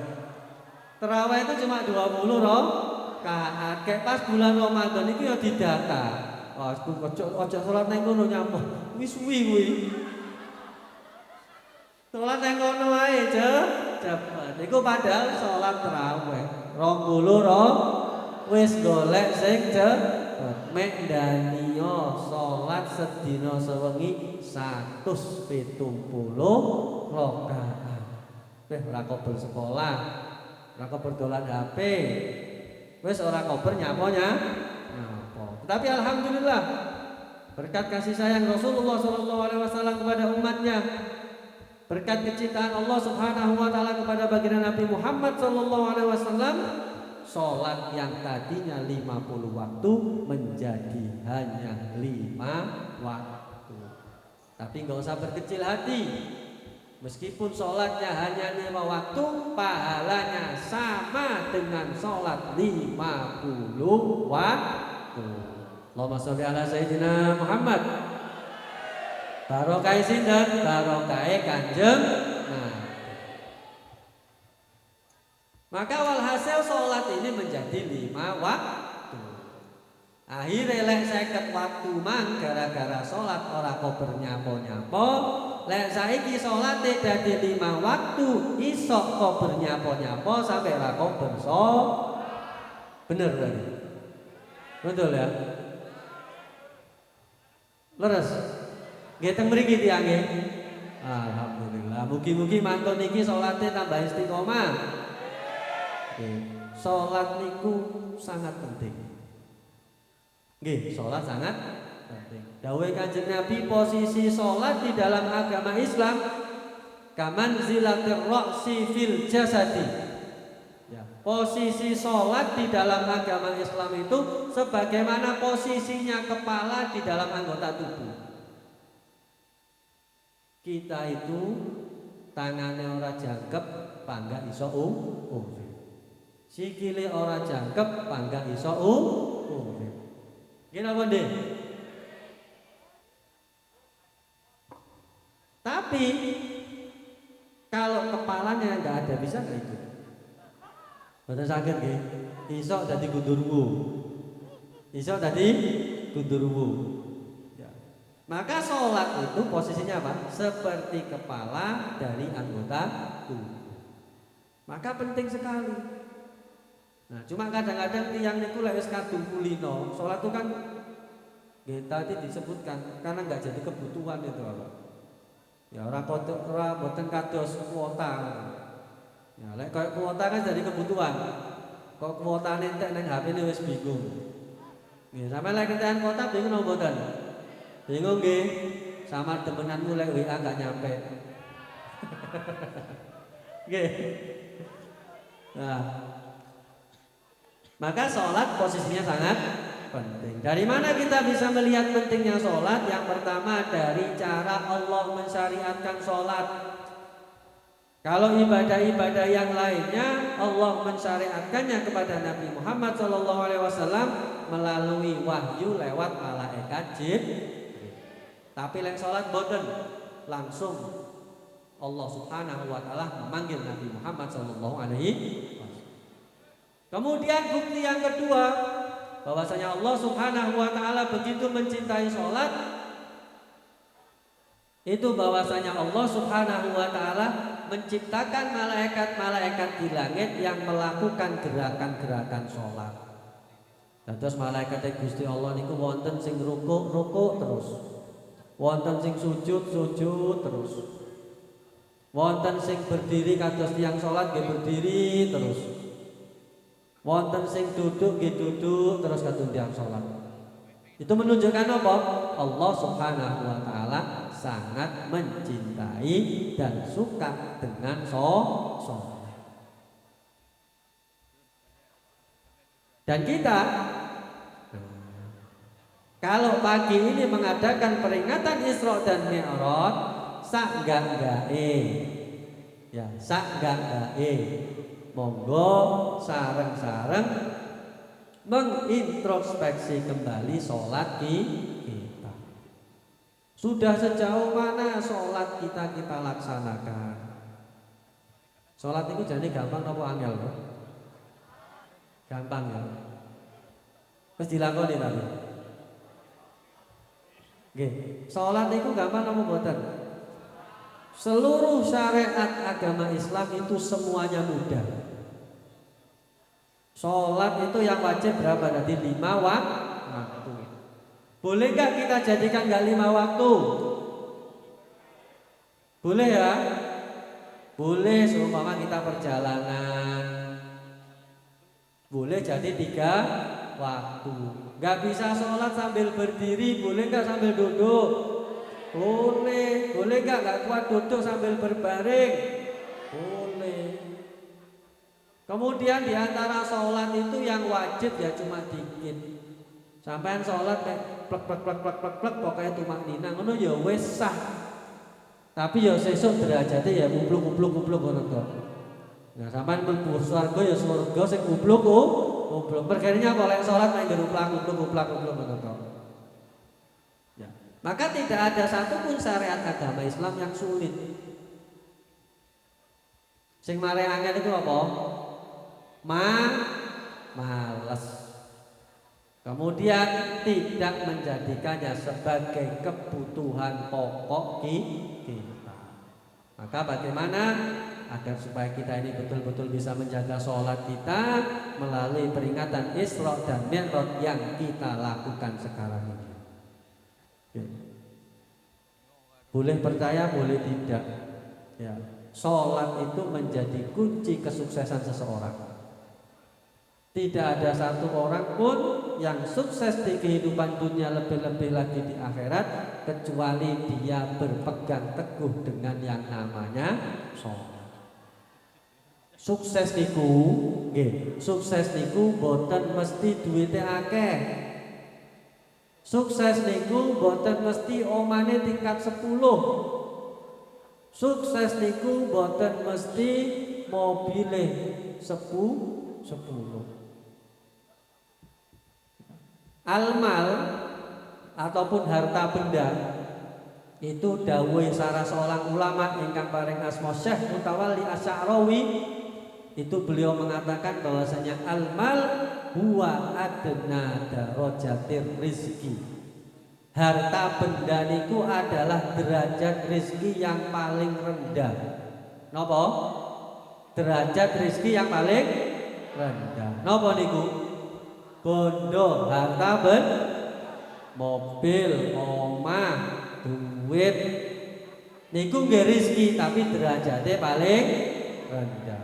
Terawih itu cuma 20 rakaat. Kayak pas bulan Ramadan itu ya didata. Oh, ojo salat nang kono nyamuk. Wis suwi kuwi. Salat nang kono ae cepet. Iku padahal salat terawih 20 wis golek sing cepet. Mek daniyo salat sedina sewengi 170 rakaat. Ora kober sekolah. Ora kober dolan HP. Wis ora kober nyaponya. Tapi alhamdulillah berkat kasih sayang Rasulullah SAW kepada umatnya, berkat kecintaan Allah Subhanahu wa taala kepada baginda Nabi Muhammad SAW, sholat yang tadinya 50 waktu menjadi hanya 5 waktu. Tapi enggak usah berkecil hati. Meskipun sholatnya hanya 5 waktu, pahalanya sama dengan sholat 50 waktu. Allahumma sholli ala Sayyidina Muhammad. Barokah sinten? Barokah Kanjeng Nabi. Maka walhasil sholat ini menjadi 5 waktu. Akhirnya lek 50 waktu mang gara-gara sholat ora kober nyapo-nyapo. Lek saiki salate dadi 5 waktu, iso kober nyapo-nyapo sampai ra kober bener berarti. Betul ya? Leres. Nggih teng mriki tiyang nggih. Alhamdulillah. Mugi-mugi mantun niki salate tambah istiqomah. Nggih. Salat niku sangat penting. Nggih, salat sangat penting. Dawuh Kanjeng Nabi, posisi salat di dalam agama Islam kamanzilatir ra'si fil jasadi. Ya, posisi salat di dalam agama Islam itu sebagaimana posisinya kepala di dalam anggota tubuh. Kita itu tangannya ora jangkep, pangga iso sikile ora jangkep, pangga iso Gini apa deh? Tapi kalau kepalanya nggak ada bisa nggak itu? Betul sakit nggih. Iso dadi gundurwu. Iso dadi gundurwu. Ya. Maka sholat itu posisinya apa? Seperti kepala dari anggota tubuh. Maka penting sekali. Nah, cuma kadang-kadang tiang niku lek wis kadung kulino, sholat itu kan nggih tadi disebutkan karena nggak jadi kebutuhan itu apa. Ya ora boten kados kuota. Ya lek koyo kuota kan jadi kebutuhan. Kok kuotane entek nang HP-ne wis bingung. Nggih, sampe lek kentekan kuota bingung napa mboten? Bingung nggih. Sama temenanmu lek WA enggak nyampe. Nggih. Nah, maka sholat posisinya sangat penting. Dari mana kita bisa melihat pentingnya sholat? Yang pertama dari cara Allah mensyariatkan sholat. Kalau ibadah-ibadah yang lainnya Allah mensyariatkannya kepada Nabi Muhammad SAW melalui wahyu lewat malaikat Jibril. Tapi yang sholat boten langsung Allah Subhanahu Wa Taala memanggil Nabi Muhammad SAW. Kemudian bukti yang kedua bahwasanya Allah Subhanahu Wa Taala begitu mencintai sholat itu bahwasanya Allah Subhanahu Wa Taala menciptakan malaikat-malaikat di langit yang melakukan gerakan-gerakan sholat. Terus malaikat Gusti Allah niku wonten sing rukuk terus, wonten sing sujud terus, wonten sing berdiri kados tiyang sholat nggih berdiri terus. Wonten sing duduk nggih duduk terus kados tiyang salat. Itu menunjukkan apa? Allah Subhanahu Wa Taala sangat mencintai dan suka dengan salat. Dan kita kalau pagi ini mengadakan peringatan Isra dan Mi'raj sak enggak-enggae. Ya, sak enggak-enggae. Monggo sareng-sareng mengintrospeksi kembali sholat kita. Sudah sejauh mana sholat kita laksanakan? Sholat itu jadi gampang apa angel? Gampang ya. Terus dilakoni tadi. Nggih, sholat itu gampang apa mboten? Seluruh syariat agama Islam itu semuanya mudah. Sholat itu yang wajib berapa tadi? 5 waktu. Boleh gak kita jadikan gak 5 waktu? Boleh ya? Boleh seumpama kita perjalanan. Boleh jadi 3 waktu. Gak bisa sholat sambil berdiri, boleh gak sambil duduk? Boleh. Boleh gak kuat duduk sambil berbaring? Boleh. Kemudian diantara sholat itu yang wajib ya cuma dikit. Sampean sholat plek pokoknya tumak nina ngono ya wis sah. Tapi ya sesuk derajate ya kupluk ngono to. Nah, sampean mlebu swarga ya swarga sing kupluk. Perkaranya kalau yang sholat main kupluk ngono to. Ya. Maka tidak ada satupun syariat agama Islam yang sulit. Sing mare angel itu apa? Malas. Kemudian tidak menjadikannya sebagai kebutuhan pokok kita. Maka bagaimana agar supaya kita ini betul-betul bisa menjaga sholat kita melalui peringatan Isra dan Mi'raj yang kita lakukan sekarang ini. Ya. Boleh percaya, boleh tidak. Ya. Sholat itu menjadi kunci kesuksesan seseorang. Tidak ada satu orang pun yang sukses di kehidupan dunia, lebih-lebih lagi di akhirat, kecuali dia berpegang teguh dengan yang namanya sholat. Sukses niku boten mesti duwite akeh. Sukses niku boten mesti omane tingkat 10. Sukses niku boten mesti mobile 10. Almal ataupun harta benda itu dawuh salah seorang ulama ingkang paring asma Syekh Mutawalli Asy'arawi, itu beliau mengatakan bahwasanya almal huwa adna darajatir rizki. Harta benda niku adalah derajat rizki yang paling rendah. Napa? Derajat rizki yang paling rendah. Napa niku? Bondo, harta mobil, omah, duit niku nggih rezeki tapi derajatnya paling rendah.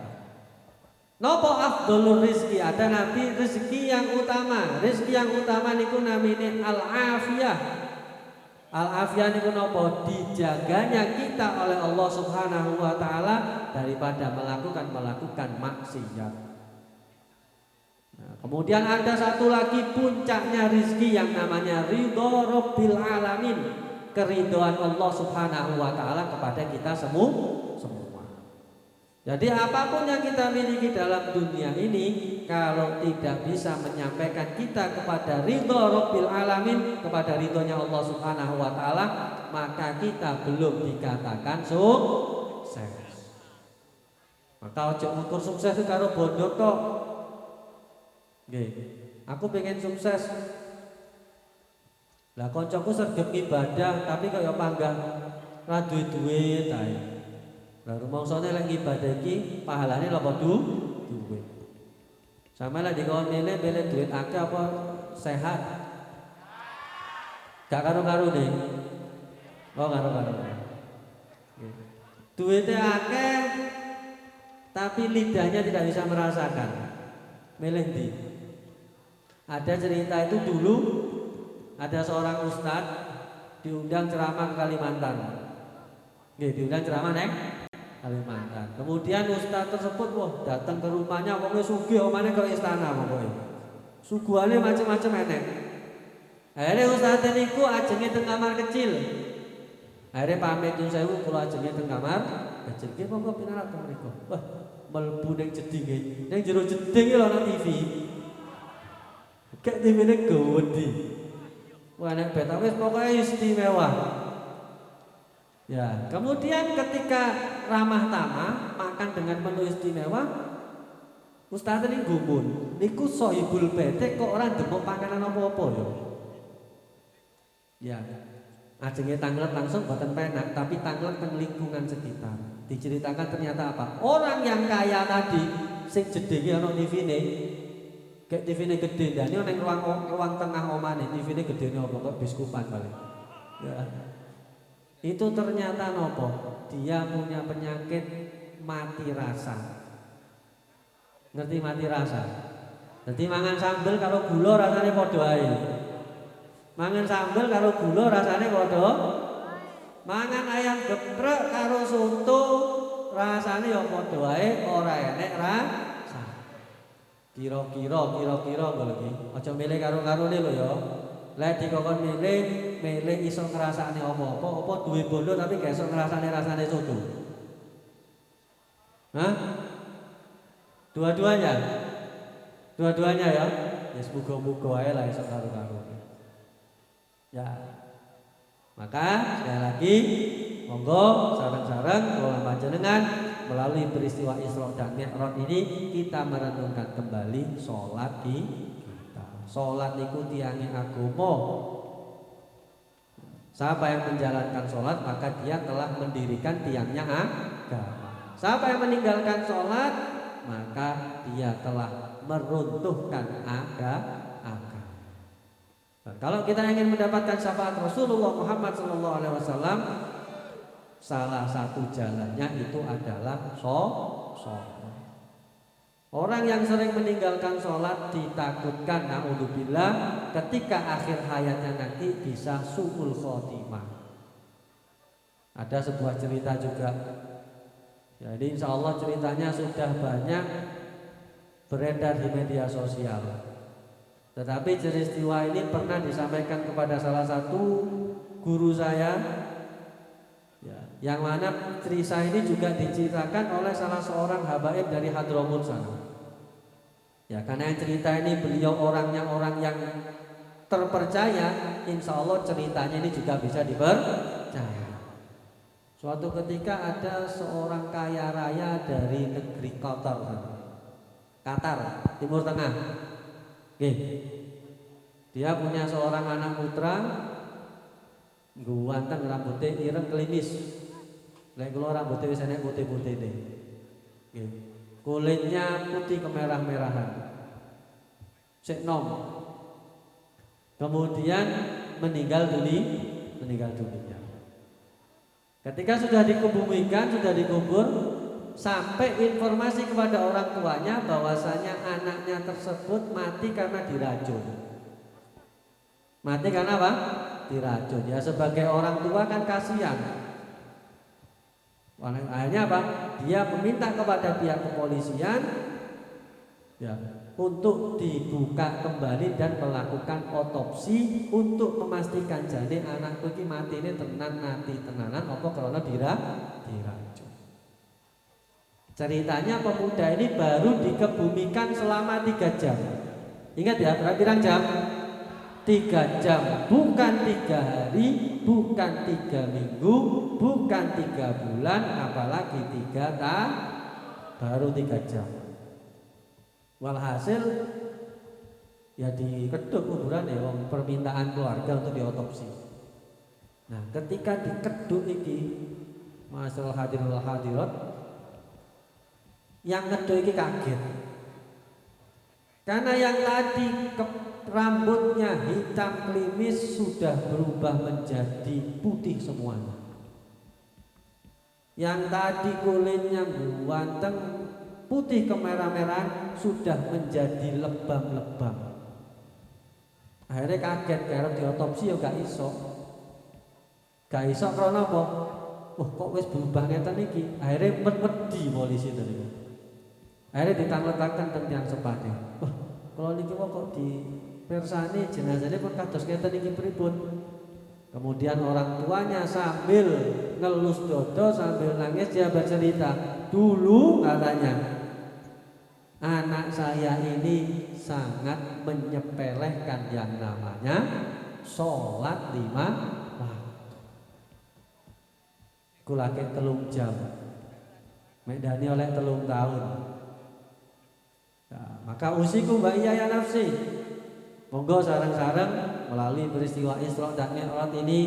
Napa afdhalur rezeki? Ada nanti rezeki yang utama. Rezeki yang utama niku namine al-afiyah. Al-afiyah niku napa? Dijaganya kita oleh Allah Subhanahu wa taala daripada melakukan maksiat. Kemudian ada satu lagi puncaknya rizki yang namanya ridho Rabbil Alamin, keridhaan Allah Subhanahu wa taala kepada kita semua. Jadi apapun yang kita miliki dalam dunia ini, kalau tidak bisa menyampaikan kita kepada ridho Rabbil Alamin, kepada ridhonya Allah Subhanahu wa taala, maka kita belum dikatakan sukses. Maka ojo ngukur sukses itu karo bodoh kok. Aku pengen sukses. Lah koncoku sregep ibadah tapi kaya panggah ra duwe-duwe ae. Lah rumangsane lek ibadah iki pahalane lha duwe. Sama lek dikon ngene bele duit akeh apa sehat? Gak karo-karone. Oh karo-karo. Duitnya akeh tapi lidahnya tidak bisa merasakan. Milih ndi? Ada cerita itu dulu ada seorang ustadz diundang ceramah ke Kalimantan. Diundang ceramah neng Kalimantan. Kemudian ustadz tersebut datang ke rumahnya, pokoknya sugih omane ke istana pokoknya. Suguhane macam-macam enek. Akhirnya ustadz niku ajenge teng kamar kecil. Akhirnya pamit nyuwun sewu kula ajenge teng kamar kecil. Nggih monggo pinarak teng mriku. Wah, mlebu ning jedinge. Ning jero jeding lho ana TV. Kayak TV-ne gede. Wah nek betawis pokoknya istimewa. Ya, kemudian ketika ramah tamah makan dengan menu istimewa, ustaz ini gumun. Niku sohibul bete kok orang demok panganan apa-apa ya. Ya, ajenge tanglet langsung boten penak, tapi tanglet teng lingkungan sekitar. Diceritakan ternyata apa? Orang yang kaya tadi sing jedenge ana TV-ne. Kayak TV-ne gede, dan ini neng ruang tengah omane, TV-ne gede nih kok biskupan paling. Ya. Itu ternyata nopo, dia punya penyakit mati rasa. Ngerti mati rasa? Jadi mangan sambel kalau gula rasanya podo ae. Mangan sambel kalau gula rasanya podo. Mangan ayam geprek karo soto rasanya ya podo ae, ora enek rasa. Kira-kira lho iki. Aja milih karo-karone lho ya. Lek dikokon milih milih iso ngrasani apa duwe bondo tapi gak iso ngrasani rasane soto? Hah? Dua-duanya? Dua-duanya ya? Ya muga-muga ae lah iso karo-karo. Ya. Maka sekali lagi monggo sareng-sareng kula panjenengan melalui peristiwa Isra dan Mi'raj ini kita merenungkan kembali salat kita. Salat niku tiange agama. Siapa yang menjalankan salat maka dia telah mendirikan tiangnya agama. Siapa yang meninggalkan salat maka dia telah meruntuhkan agama. Dan kalau kita ingin mendapatkan syafaat Rasulullah Muhammad SAW, salah satu jalannya itu adalah sholat. Orang yang sering meninggalkan sholat ditakutkan naudzubillah ketika akhir hayatnya nanti bisa su'ul khotimah. Ada sebuah cerita juga. Jadi insya Allah ceritanya sudah banyak beredar di media sosial. Tetapi peristiwa ini pernah disampaikan kepada salah satu guru saya, ya, yang mana cerita ini juga diceritakan oleh salah seorang habaib dari Hadramut sana. Ya, karena cerita ini beliau orangnya orang yang terpercaya, insya Allah ceritanya ini juga bisa dipercaya. Suatu ketika ada seorang kaya raya dari negeri Qatar, Timur Tengah. Oke. Dia punya seorang anak putra, ganteng rambutnya ireng klimis. Lek kula rambutnya wis enek putih-putih deh. Oke. Kulitnya putih kemerah-merahan. Sik nom. Kemudian meninggal dunia. Ketika sudah dikebumikan, sudah dikubur, sampai informasi kepada orang tuanya bahwasanya anaknya tersebut mati karena diracun. Mati karena apa? Diracun. Ya sebagai orang tua kan kasihan. Akhirnya apa? Dia meminta kepada pihak kepolisian ya untuk dibuka kembali dan melakukan otopsi untuk memastikan jane anakku iki mati ini tenanan apa karena diracun. Ceritanya pemuda ini baru dikebumikan selama 3 jam. Ingat ya, berapa jam? 3 jam, bukan 3 hari, bukan 3 minggu, bukan 3 bulan, apalagi 3 tahun, baru 3 jam. Walhasil ya dikeduk kuburan ya, permintaan keluarga untuk diotopsi. Nah, ketika dikeduk iki, masyaallah hadirul hadirat, yang ngeduk iki kaget. Karena yang tadi rambutnya hitam klimis sudah berubah menjadi putih semuanya. Yang tadi kulitnya ganteng putih kemerah-merahan sudah menjadi lebam-lebam. Akhirnya kaget karena diotopsi ya gak iso. Gak iso karena apa? Kok wis berubah ngeten iki. Akhirnya wedi polisi tadi. Akhirnya ditanglet-tanglet tentang sepane. Kalau niki kok di persani jenazahnya pun kados ngeten iki pripun. Kemudian orang tuanya sambil ngelus dodo sambil nangis dia bercerita, dulu katanya anak saya ini sangat menyepelekan yang namanya sholat 5 waktu. Kulake 3 jam, medani oleh 3 tahun. Nah, maka usiku mbak iya ya nafsi, monggo sareng-sareng melalui peristiwa Isra dan Mi'raj ini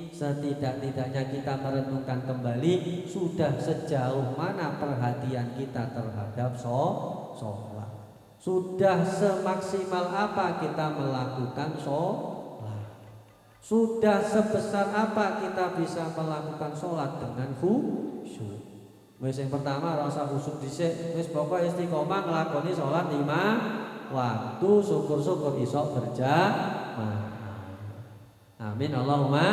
setidak-tidaknya kita merenungkan kembali sudah sejauh mana perhatian kita terhadap sholat. Sudah semaksimal apa kita melakukan sholat. Sudah sebesar apa kita bisa melakukan sholat dengan khusyuk. Wis yang pertama rasa khusyuk dhisik, wis pokok istiqomah nglakoni sholat 5 waktu, syukur-syukur iso berjamaah. Amin Allahumma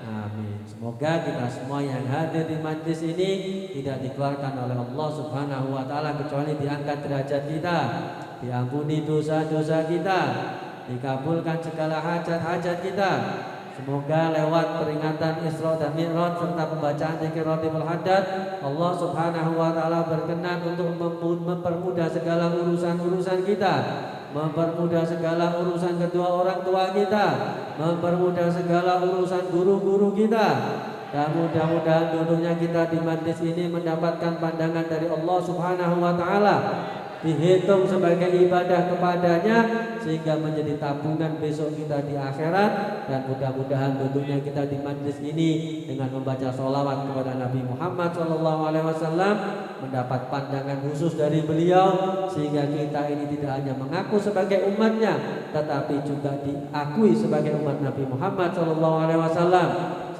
amin. Semoga kita semua yang hadir di majlis ini tidak dikeluarkan oleh Allah Subhanahu wa taala kecuali diangkat derajat kita, diampuni dosa-dosa kita, dikabulkan segala hajat-hajat kita, Semoga lewat peringatan Isra dan Mi'raj serta pembacaan zikir Ratibul Haddad, Allah Subhanahu wa taala berkenan untuk mempermudah segala urusan-urusan kita, mempermudah segala urusan kedua orang tua kita, mempermudah segala urusan guru-guru kita. Dan mudah-mudahan duduknya kita di majlis ini mendapatkan pandangan dari Allah Subhanahu wa taala, dihitung sebagai ibadah kepadanya sehingga menjadi tabungan besok kita di akhirat. Dan mudah-mudahan duduknya kita di majlis ini dengan membaca sholawat kepada Nabi Muhammad SAW mendapat pandangan khusus dari beliau, sehingga kita ini tidak hanya mengaku sebagai umatnya tetapi juga diakui sebagai umat Nabi Muhammad SAW,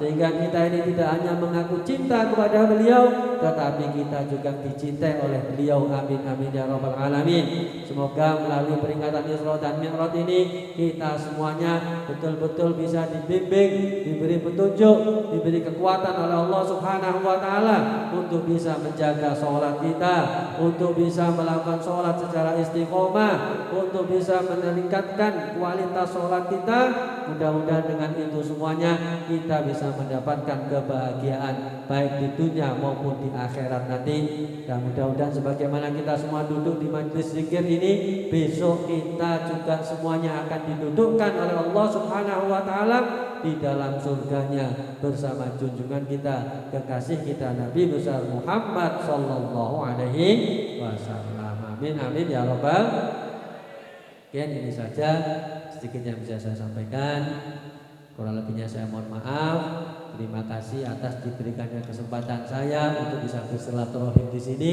sehingga kita ini tidak hanya mengaku cinta kepada beliau tetapi kita juga dicintai oleh beliau. Amin amin ya rabbal alamin. Semoga melalui peringatan Isra dan Mi'raj ini kita semuanya betul-betul bisa dibimbing, diberi petunjuk, diberi kekuatan oleh Allah Subhanahu wa taala untuk bisa menjaga sholat kita, untuk bisa melakukan sholat secara istiqomah, untuk bisa meningkatkan kualitas sholat kita. Mudah-mudahan dengan itu semuanya kita bisa mendapatkan kebahagiaan baik di dunia maupun di akhirat nanti. Dan mudah-mudahan sebagaimana kita semua duduk di majlis zikir ini, besok kita juga semuanya akan didudukkan oleh Allah Subhanahu wa taala di dalam surganya bersama junjungan kita, kekasih kita Nabi besar Muhammad sallallahu alaihi wasallam. Amin amin ya rabbal. Ini saja sedikit yang bisa saya sampaikan. Kurang lebihnya saya mohon maaf. Terima kasih atas diberikannya kesempatan saya untuk bisa bersilaturahim di sini.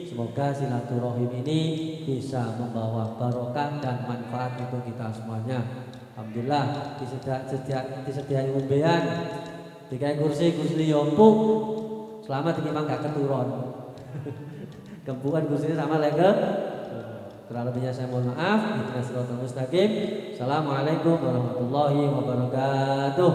Semoga silaturahim ini bisa membawa barokah dan manfaat untuk kita semuanya. Alhamdulillah disediai umbean, dikai kursi yompuk. Selamat ini memang gak keturun. Gempuan kursinya sama lagi. Kurang lebihnya saya mohon maaf. Ihdinas siratal mustaqim. Assalamualaikum warahmatullahi wabarakatuh.